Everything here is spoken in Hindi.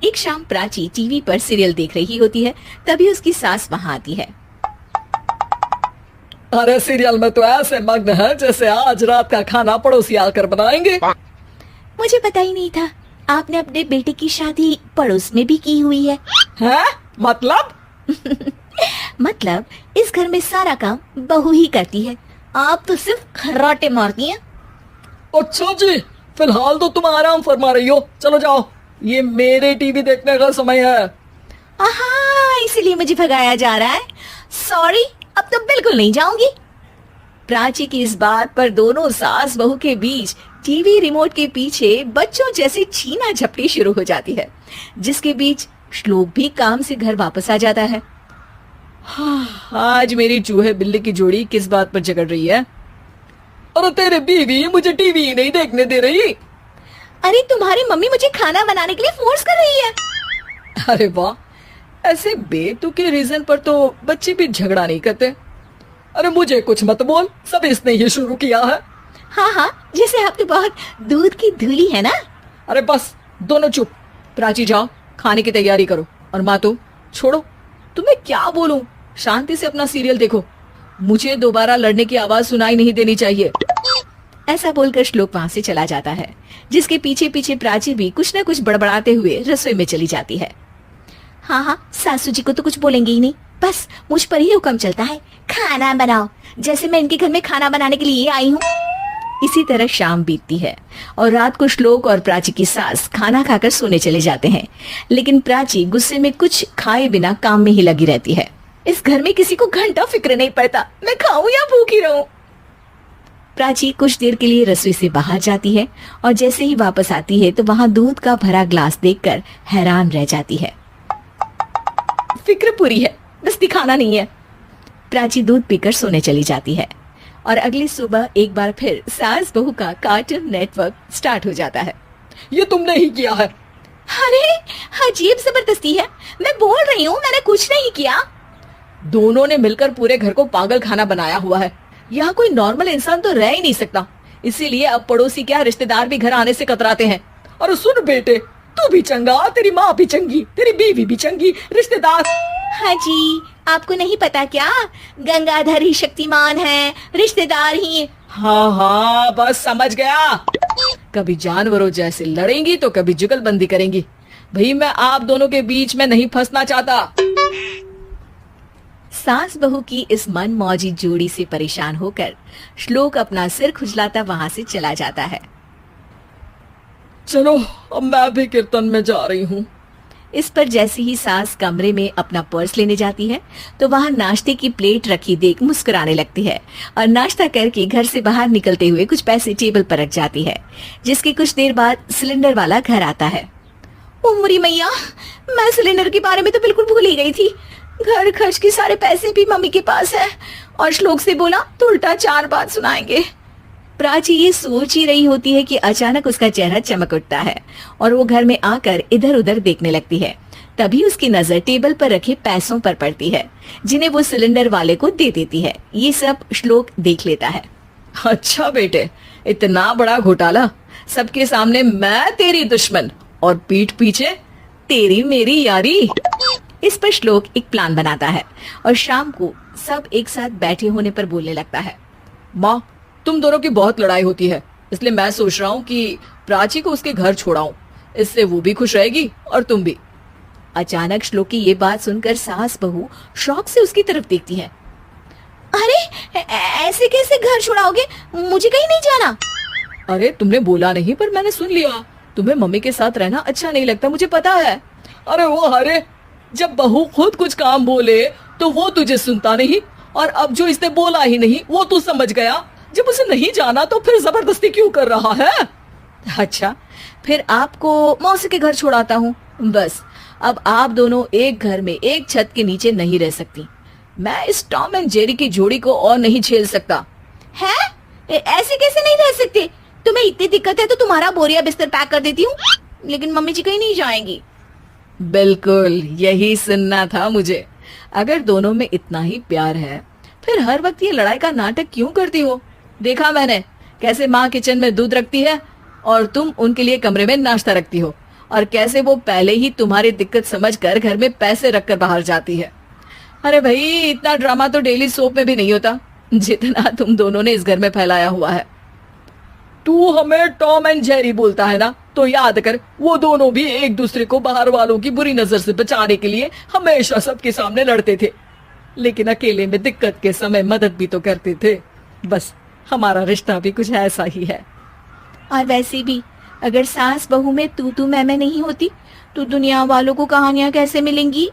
एक शाम प्राची टीवी पर सीरियल देख रही होती है, तभी उसकी सास वहाँ आती है। अरे सीरियल में तो ऐसे मग्न है जैसे आज रात का खाना पड़ोसी आकर बनाएंगे। मुझे पता ही नहीं था आपने अपने बेटे की शादी पड़ोस में भी की हुई है। हैं? मतलब? मतलब इस घर में सारा काम बहू ही करती है, आप तो सिर्फ खर्राटे मारती हैं। अच्छा जी, फिलहाल तो तुम आराम फरमा रही हो, चलो जाओ, ये मेरे टीवी देखने का समय है। आहा, इसीलिए मुझे भगाया जा रहा है। सॉरी, अब तो बिल्कुल नहीं जाऊंगी। प्राची की इस बात पर दोनों सास बहू के बीच टीवी रिमोट के पीछे बच्चों जैसे छीना झपटी शुरू हो जाती है, जिसके बीच श्लोक भी काम से घर वापस आ जाता है। आज मेरी चूहे बिल्ली की जोड़ी किस बात पर झगड़ रही है? अरे तेरे बीवी मुझे टीवी नहीं देखने दे रही। अरे तुम्हारी मम्मी मुझे खाना बनाने के लिए फोर्स कर रही है। अरे वाह, ऐसे बेतुके रीजन पर तो बच्चे भी झगड़ा नहीं करते। अरे मुझे कुछ मत बोल, सब इसने ही शुरू किया है। हाँ हाँ, जैसे आप तो बहुत दूध की धूली है ना। अरे बस दोनों चुप। प्राची जाओ, खाने की तैयारी करो। और माँ तुम छोड़ो, तुम्हें क्या बोलूं, शांति से अपना सीरियल देखो, मुझे दोबारा लड़ने की आवाज सुनाई नहीं देनी चाहिए। ऐसा बोलकर श्लोक वहाँ से चला जाता है, जिसके पीछे पीछे प्राची भी कुछ न कुछ बड़बड़ाते हुए रसोई में चली जाती है। हाँ हाँ, सासू जी को तो कुछ बोलेंगे ही नहीं, बस मुझ पर ही हुक्म चलता है, खाना बनाओ, जैसे मैं इनके घर में खाना बनाने के लिए आई हूँ। इसी तरह शाम बीतती है और रात को श्लोक और प्राची की सास खाना खाकर सोने चले जाते हैं, लेकिन प्राची गुस्से में कुछ खाए बिना काम में ही लगी रहती है। इस घर में किसी को घंटा फिक्र नहीं पड़ता, मैं खाऊं या भूखी रहूं। प्राची कुछ देर के लिए रसोई से बाहर जाती है और जैसे ही वापस आती है तो वहाँ दूध का भरा ग्लास देखकर हैरान रह जाती है। फिक्र पूरी है, बस दिखाना नहीं है। प्राची दूध पीकर सोने चली जाती है और अगली सुबह एक बार फिर सास बहू का कार्टून नेटवर्क स्टार्ट हो जाता है। ये तुमने ही किया है। अरे अजीब जबरदस्ती है, मैं बोल रही हूँ मैंने कुछ नहीं किया। दोनों ने मिलकर पूरे घर को पागल खाना बनाया हुआ है। यहाँ कोई नॉर्मल इंसान तो रह ही नहीं सकता, इसीलिए अब पड़ोसी क्या रिश्तेदार भी घर आने से कतराते हैं। और सुन बेटे, तू भी चंगा, तेरी माँ भी चंगी, तेरी बीवी भी चंगी, रिश्तेदार। हाँ जी, आपको नहीं पता क्या, गंगाधर ही शक्तिमान है, रिश्तेदार ही। हाँ हाँ, बस समझ गया। कभी जानवरों जैसे लड़ेंगी तो कभी जुगलबंदी करेंगी। भाई मैं आप दोनों के बीच में नहीं फंसना चाहता। सास बहू की इस मन मौजी जोड़ी से परेशान होकर श्लोक अपना सिर खुजलाता वहाँ से चला जाता है। चलो अब मैं भी कीर्तन में जा रही हूँ। इस पर जैसे ही सास कमरे में अपना पर्स लेने जाती है तो वहाँ नाश्ते की प्लेट रखी देख मुस्कुराने लगती है और नाश्ता करके घर से बाहर निकलते हुए कुछ पैसे टेबल पर रख जाती है, जिसके कुछ देर बाद सिलेंडर वाला घर आता है। उमरी मैया, मैं सिलेंडर के बारे में तो बिल्कुल भूल ही गई थी। घर खर्च के सारे पैसे भी मम्मी के पास है और श्लोक से बोला तो उल्टा 4 बात सुनाएंगे। प्राची ये सोच ही रही होती है कि अचानक उसका चेहरा चमक उठता है और वो घर में आकर इधर उधर देखने लगती है। तभी उसकी नजर टेबल पर रखे पैसों पर पड़ती है, जिन्हें वो सिलेंडर वाले को दे देती है। ये सब श्लोक देख लेता है। अच्छा बेटे, इतना बड़ा घोटाला, सबके सामने मैं तेरी दुश्मन और पीठ पीछे तेरी मेरी यारी। इस पर श्लोक एक प्लान बनाता है और शाम को सब एक साथ बैठे होने पर बोलने लगता है। माँ, तुम दोनों की बहुत लड़ाई होती है, इसलिए मैं सोच रहा हूँ कि प्राची को उसके घर छोड़ाऊं, इससे वो भी खुश रहेगी और तुम भी। अचानक श्लोक की ये बात सुनकर सास बहू शौक से उसकी तरफ देखती है। अरे ऐसे कैसे घर छोड़ाओगे, मुझे कहीं नहीं जाना। अरे तुमने बोला नहीं पर मैंने सुन लिया, तुम्हें मम्मी के साथ रहना अच्छा नहीं लगता, मुझे पता है। अरे वो अरे, जब बहू खुद कुछ काम बोले तो वो तुझे सुनता नहीं, और अब जो इसने बोला ही नहीं वो तू समझ गया। जब उसे नहीं जाना तो फिर जबरदस्ती क्यों कर रहा है? अच्छा, फिर आपको मौसी के घर छोड़ाता हूँ। बस अब आप दोनों एक घर में एक छत के नीचे नहीं रह सकती। मैं इस टॉम एंड जेरी की जोड़ी को और नहीं झेल सकता। है? ऐसे कैसे नहीं रह सकते? तुम्हें इतनी दिक्कत है तो तुम्हारा बोरिया बिस्तर पैक कर देती हूँ, लेकिन मम्मी जी कहीं नहीं जाएंगी। बिल्कुल यही सुनना था मुझे। अगर दोनों में इतना ही प्यार है फिर हर वक्त ये लड़ाई का नाटक क्यों करती हो? देखा मैंने कैसे माँ किचन में दूध रखती है और तुम उनके लिए कमरे में नाश्ता रखती हो, और कैसे वो पहले ही तुम्हारी दिक्कत समझकर घर में पैसे रखकर बाहर जाती है। अरे भाई, इतना ड्रामा तो डेली सोप में भी नहीं होता जितना तुम दोनों ने इस घर में फैलाया हुआ है। तू हमें टॉम एंड जेरी बोलता है ना, तो याद कर वो दोनों भी एक दूसरे को बाहर वालों की बुरी नजर से बचाने के लिए हमेशा सबके सामने लड़ते थे, लेकिन अकेले में दिक्कत के समय मदद भी तो करते थे। बस हमारा रिश्ता भी कुछ ऐसा ही है। और वैसे भी अगर सास बहू में तू मैं नहीं होती तो दुनिया वालों को कहानियां कैसे मिलेंगी?